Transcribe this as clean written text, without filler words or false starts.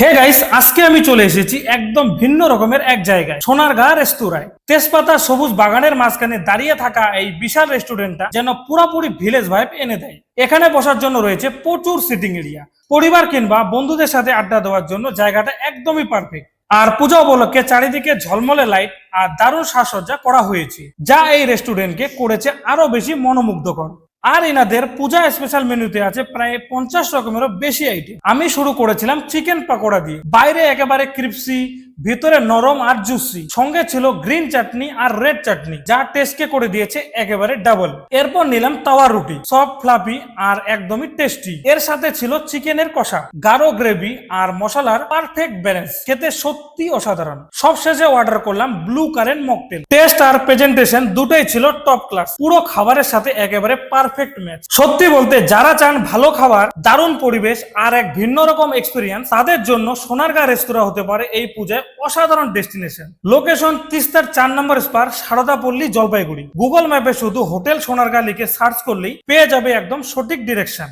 Hey guys, আজকে আমি চলে এসেছি একদম ভিন্ন রকমের এক জায়গায়, সোনারগাঁ রেস্তোরাঁয়। তেজপাতা সবুজ বাগানের মাঝখানে দাঁড়িয়ে থাকা এই বিশাল রেস্টুরেন্টটা যেন পুরোপুরি ভিলেজ ভাইব এনে দেয়। এখানে বসার জন্য রয়েছে প্রচুর সিটিং এরিয়া। পরিবার কিংবা বন্ধুদের সাথে আড্ডা দেওয়ার জন্য জায়গাটা একদমই পারফেক্ট। আর পূজা উপলক্ষে চারিদিকে ঝলমলে লাইট আর দারুণ সাজসজ্জা করা হয়েছে, যা এই রেস্টুরেন্টকে করেছে আরো বেশি মনোমুগ্ধকর। আর এনাদের পূজা স্পেশাল মেনুতে আছে প্রায় 50 রকমেরও বেশি আইটেম। আমি শুরু করেছিলাম চিকেন পাকোড়া দিয়ে, বাইরে একেবারে ক্রিপসি, ভিতরে নরম আর জুসি। সঙ্গে ছিল গ্রিন চাটনি আর রেড চাটনি, যা টেস্টকে করে দিয়েছে একেবারে ডাবল। এরপর নিলাম তাওয়া রুটি, সফট ফ্লাফি আর একদমই টেস্টি। এর সাথে ছিল চিকেনের কষা, গাঢ় গ্রেভি আর মশলার পারফেক্ট ব্যালেন্স, খেতে সত্যি অসাধারণ। সবশেষে অর্ডার করলাম ব্লু কারেন্ট মকটেল। টেস্ট আর প্রেজেন্টেশন দুটোই ছিল টপ ক্লাস, পুরো খাবারের সাথে একেবারে পারফেক্ট ম্যাচ। সত্যি বলতে যারা চান ভালো খাবার, দারুণ পরিবেশ আর এক ভিন্ন রকম এক্সপিরিয়েন্স, তাদের জন্য সোনারগাঁ রেস্তোরাঁ হতে পারে এই পূজায় অসাধারণ ডেস্টিনেশন। লোকেশন তিস্তার 4 নম্বর স্পার, সারদাপল্লী, জলপাইগুড়ি। গুগল ম্যাপে শুধু হোটেল সোনারগাঁ লিখে সার্চ করলেই পেয়ে যাবে একদম সঠিক ডিরেকশন।